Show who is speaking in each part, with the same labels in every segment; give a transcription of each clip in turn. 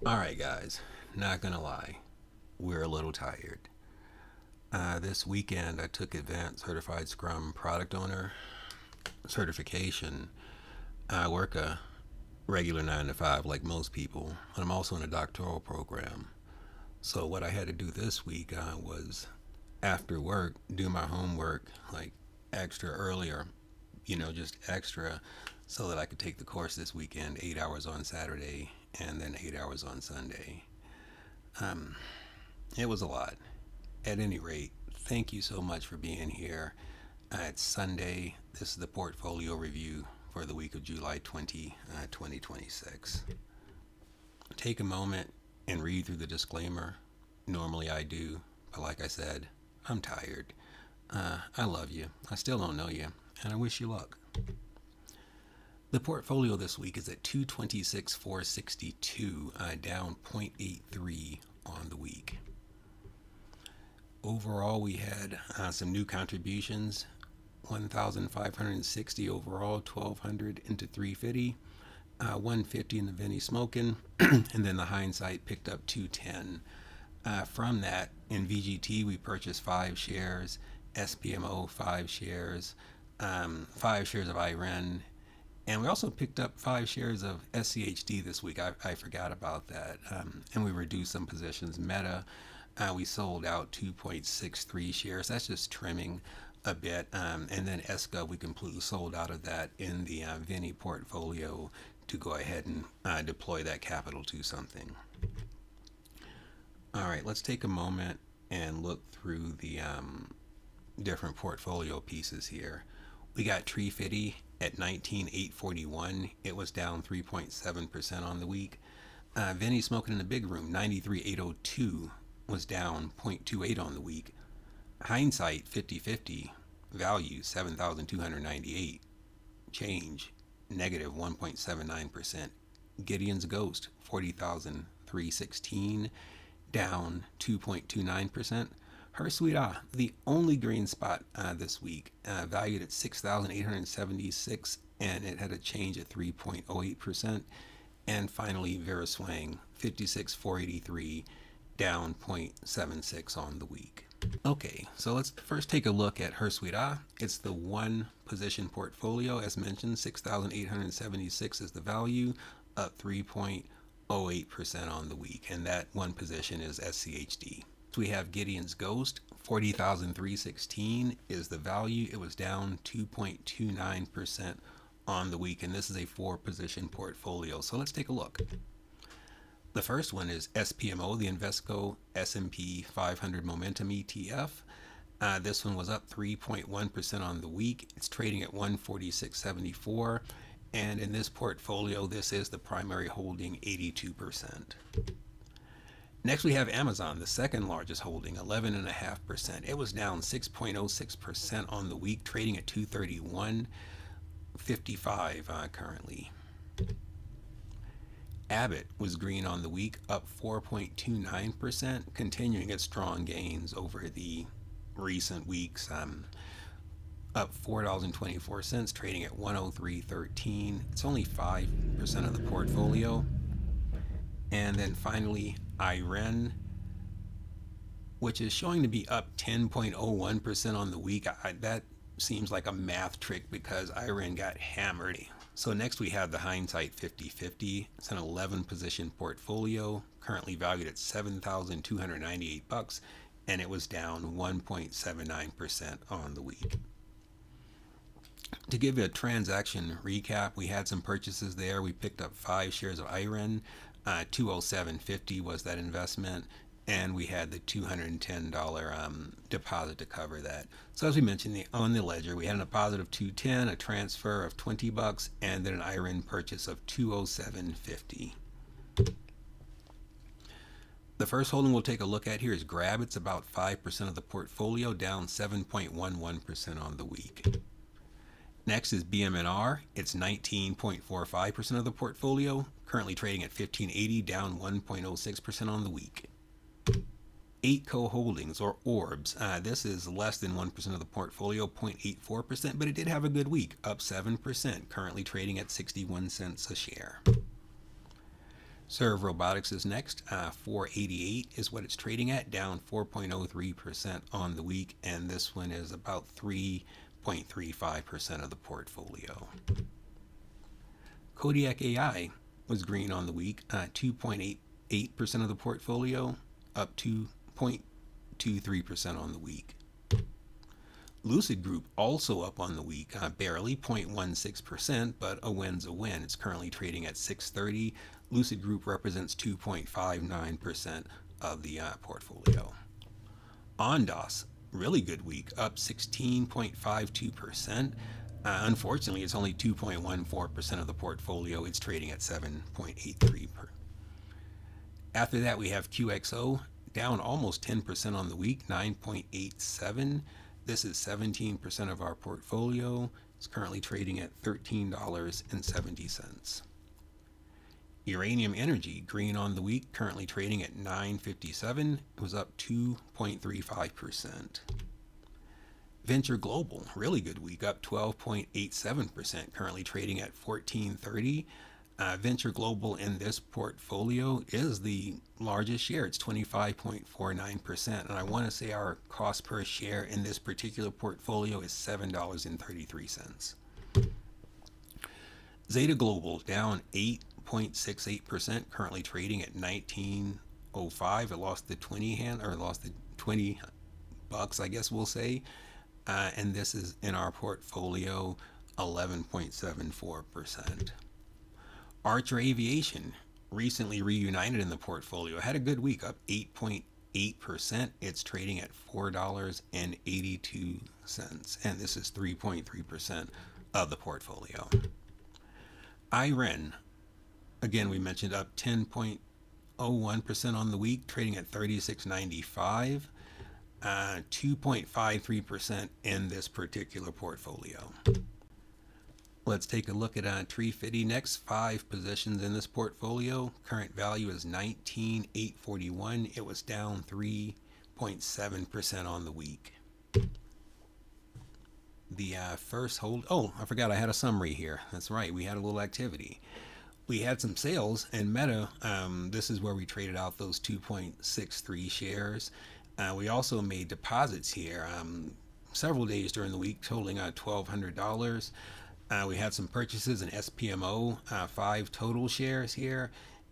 Speaker 1: Alright, guys, not gonna lie, we're a little tired. This weekend I took Advanced Certified Scrum Product Owner certification. I work a regular 9 to 5 like most people, but I'm also in a doctoral program. So, what I had to do this week was after work, do my homework like extra earlier, just extra, so that I could take the course this weekend, 8 hours on Saturday and then 8 hours on Sunday. Um, it was a lot. At any rate, thank you so much for being here. It's Sunday. This is the portfolio review for the week of July 2026. Take a moment and read through the disclaimer. Normally I do, but like I said, I'm tired. I love you. I still don't know you, and I wish you luck. The portfolio this week is at 226,462, down 0.83 on the week. Overall, we had some new contributions, 1,560 overall, 1,200 into treeFiddy, 150 in the vinnieSmokin, and then the Hindsight picked up 210. From that, in VGT, we purchased 5 shares, SPMO 5 shares, 5 shares of IREN, and we also picked up 5 shares of SCHD this week. I forgot about that. And we reduced some positions. Meta, we sold out 2.63 shares. That's just trimming a bit. And then ESCA, we completely sold out of that in the Vinnie portfolio to go ahead and deploy that capital to something. All right, let's take a moment and look through the different portfolio pieces here. We got treeFiddy at 19,841. It was down 3.7% on the week. vinnieSmokinInTheBigRoom, 93,802, was down 0.28 on the week. Hindsight 50/50 value 7,298 change negative 1.79%. Gideon's Ghost 40,316 down 2.29%. Her Sweet the only green spot this week, valued at 6,876, and it had a change at 3.08%. And finally, veraSwang 56,483, down 0.76 on the week. Okay, so let's first take a look at Her Sweet It's the one position portfolio, as mentioned, 6,876 is the value, up 3.08% on the week, and that one position is SCHD. So we have Gideon's Ghost, 40,316 is the value. It was down 2.29% on the week, and this is a 4-position portfolio. So let's take a look. The first one is SPMO, the Invesco S&P 500 Momentum ETF. This one was up 3.1% on the week. It's trading at 146.74, and in this portfolio, this is the primary holding, 82%. Next, we have Amazon, the second largest holding, 11.5%. It was down 6.06% on the week, trading at 231.55 currently. Abbott was green on the week, up 4.29%, continuing its strong gains over the recent weeks. Up $4.24, trading at 103.13. It's only 5% of the portfolio. And then finally, IREN, which is showing to be up 10.01% on the week. That seems like a math trick because IREN got hammered. So next we have the Hindsight 50/50. It's an 11-position portfolio, currently valued at $7,298, and it was down 1.79% on the week. To give you a transaction recap, we had some purchases there. We picked up 5 shares of IREN. 207.50 was that investment, and we had the $210 deposit to cover that. So as we mentioned, on the ledger, we had a deposit of $210, a transfer of $20, and then an IREN purchase of $207.50. The first holding we'll take a look at here is Grab. It's about 5% of the portfolio, down 7.11% on the week. Next is BMNR. It's 19.45% of the portfolio, currently trading at 1580, down 1.06% on the week. 8Co Holdings, or Orbs. This is less than 1% of the portfolio, 0.84%, but it did have a good week, up 7%, currently trading at 61 cents a share. Serve Robotics is next. 488 is what it's trading at, down 4.03% on the week, and this one is about 3.35% of the portfolio. Kodiak AI was green on the week, 2.88% of the portfolio, up 2.23% on the week. Lucid Group also up on the week, barely 0.16%, but a win's a win. It's currently trading at 630. Lucid Group represents 2.59% of the portfolio. Ondas, really good week, up 16.52%. Unfortunately, it's only 2.14% of the portfolio. It's trading at 7.83%. After that, we have QXO, down almost 10% on the week, 9.87%. This is 17% of our portfolio. It's currently trading at $13.70. Uranium Energy, green on the week, currently trading at $9.57. It was up 2.35%. Venture Global, really good week, up 12.87%, currently trading at $14.30. Venture Global in this portfolio is the largest share. It's 25.49%. And I want to say our cost per share in this particular portfolio is $7.33. Zeta Global down 8.68%, currently trading at $19.05. It lost the 20 bucks, I guess we'll say. And this is in our portfolio 11.74%. Archer Aviation, recently reunited in the portfolio, had a good week, up 8.8%. It's trading at $4.82, and this is 3.3% of the portfolio. IREN, again, we mentioned up 10.01% on the week, trading at $36.95, 2.53% in this particular portfolio. Let's take a look at treeFiddy next. 5 positions in this portfolio. Current value is $19,841. It was down 3.7% on the week. The first hold. Oh, I forgot I had a summary here. That's right. We had a little activity. We had some sales in Meta. This is where we traded out those 2.63 shares. We also made deposits here several days during the week, totaling $1,200. We had some purchases in SPMO, 5 total shares here,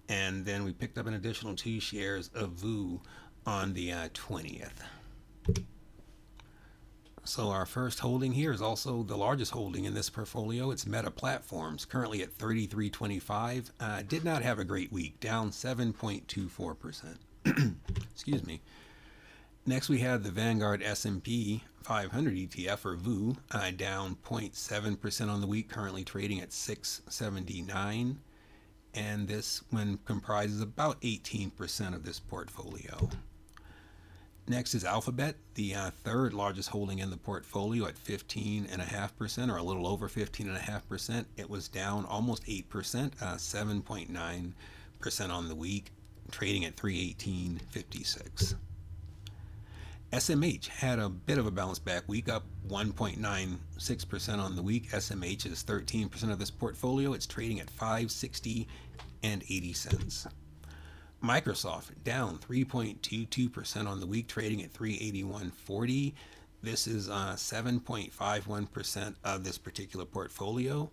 Speaker 1: and then we picked up an additional 2 shares of VU on the 20th. So our first holding here is also the largest holding in this portfolio. It's Meta Platforms, currently at $33.25. Did not have a great week, down 7.24%. Excuse me. Next, we have the Vanguard S&P 500 ETF, or VU, down 0.7% on the week, currently trading at $679. And this one comprises about 18% of this portfolio. Next is Alphabet, the third largest holding in the portfolio at 15.5%, or a little over 15.5%. It was down almost 8%, 7.9% on the week, trading at $318.56. SMH had a bit of a bounce back week, up 1.96% on the week. SMH is 13% of this portfolio. It's trading at $560.80. Microsoft down 3.22% on the week, trading at $381.40. This is 7.51% of this particular portfolio.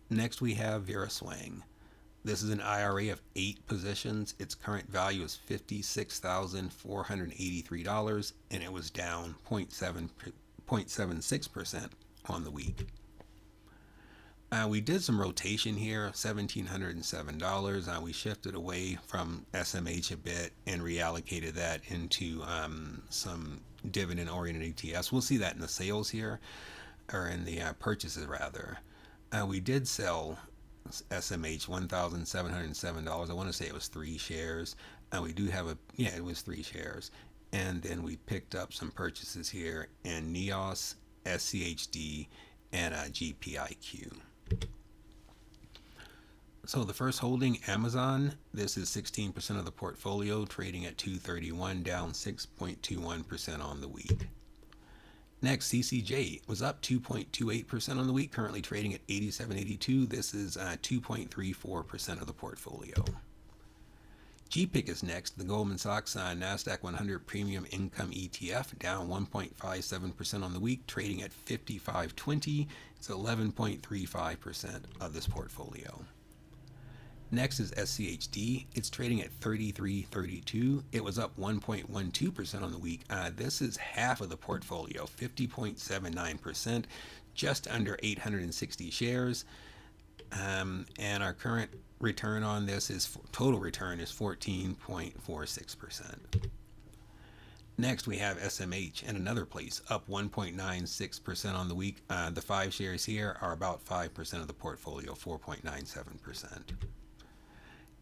Speaker 1: Next, we have veraSwang. This is an IRA of 8 positions. Its current value is $56,483, and it was down 0.76% on the week. We did some rotation here, $1,707. We shifted away from SMH a bit and reallocated that into some dividend-oriented ETFs. We'll see that in the sales here, or in the purchases rather. We did sell SMH $1,707. I want to say it was 3 shares. We do have it was 3 shares. And then we picked up some purchases here in NEOS, SCHD, and GPIQ. So the first holding, Amazon, this is 16% of the portfolio, trading at $231, down 6.21% on the week. Next, CCJ was up 2.28% on the week, currently trading at 87.82. This is 2.34% of the portfolio. GPIC is next, the Goldman Sachs NASDAQ 100 Premium Income ETF, down 1.57% on the week, trading at 55.20. It's 11.35% of this portfolio. Next is SCHD. It's trading at 33.32. It was up 1.12% on the week. This is half of the portfolio, 50.79%, just under 860 shares. And our current return on this is total return is 14.46%. Next, we have SMH and another place, up 1.96% on the week. The 5 shares here are about 5% of the portfolio, 4.97%.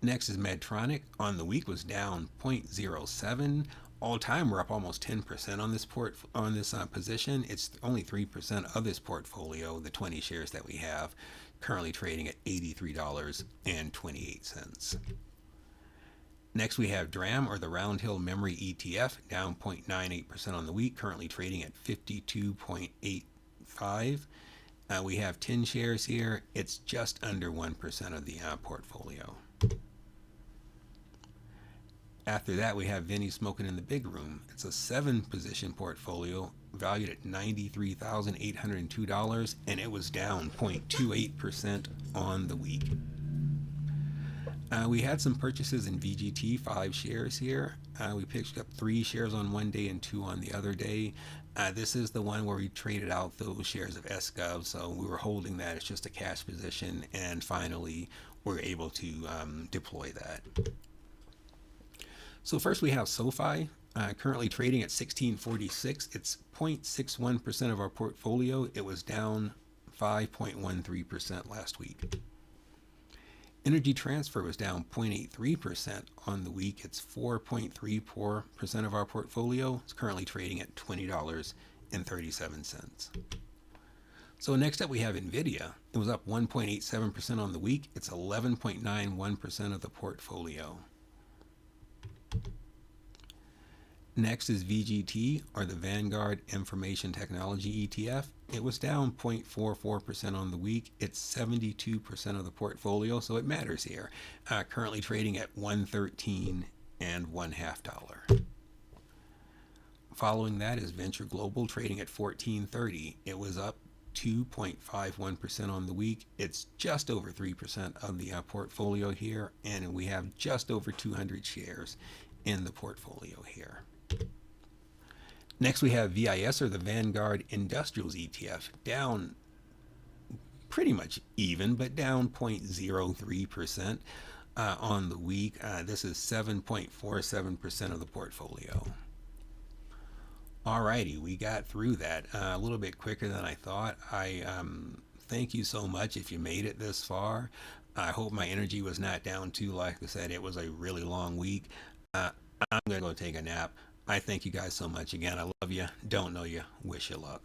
Speaker 1: Next is Medtronic. On the week was down 0.07. All time we're up almost 10% on this position. It's only 3% of this portfolio, the 20 shares that we have, currently trading at $83.28. Next we have DRAM, or the Round Hill Memory ETF, down 0.98% on the week, currently trading at 52.85. We have 10 shares here. It's just under 1% of the portfolio. After that, we have vinnieSmokinInTheBigRoom. It's a 7-position portfolio valued at $93,802, and it was down 0.28% on the week. We had some purchases in VGT, 5 shares here. We picked up 3 shares on one day and 2 on the other day. This is the one where we traded out those shares of SGov, so we were holding that. It's just a cash position, and finally we're able to deploy that. So first we have SoFi, currently trading at $16.46. It's 0.61% of our portfolio. It was down 5.13% last week. Energy Transfer was down 0.83% on the week. It's 4.34% of our portfolio. It's currently trading at $20.37. So next up we have NVIDIA. It was up 1.87% on the week. It's 11.91% of the portfolio. Next is VGT, or the Vanguard Information Technology ETF. It was down 0.44% on the week. It's 72% of the portfolio, so it matters here. Currently trading at $113 1/2. Following that is Venture Global, trading at $14.30. It was up 2.51% on the week. It's just over 3% of the portfolio here, and we have just over 200 shares in the portfolio here. Next we have VIS, or the Vanguard Industrials ETF, down pretty much even, but down 0.03% on the week. This is 7.47% of the portfolio. Alrighty, we got through that a little bit quicker than I thought. I thank you so much if you made it this far. I hope my energy was not down too. Like I said, it was a really long week. I'm gonna go take a nap. I thank you guys so much again. I love you. Don't know you. Wish you luck.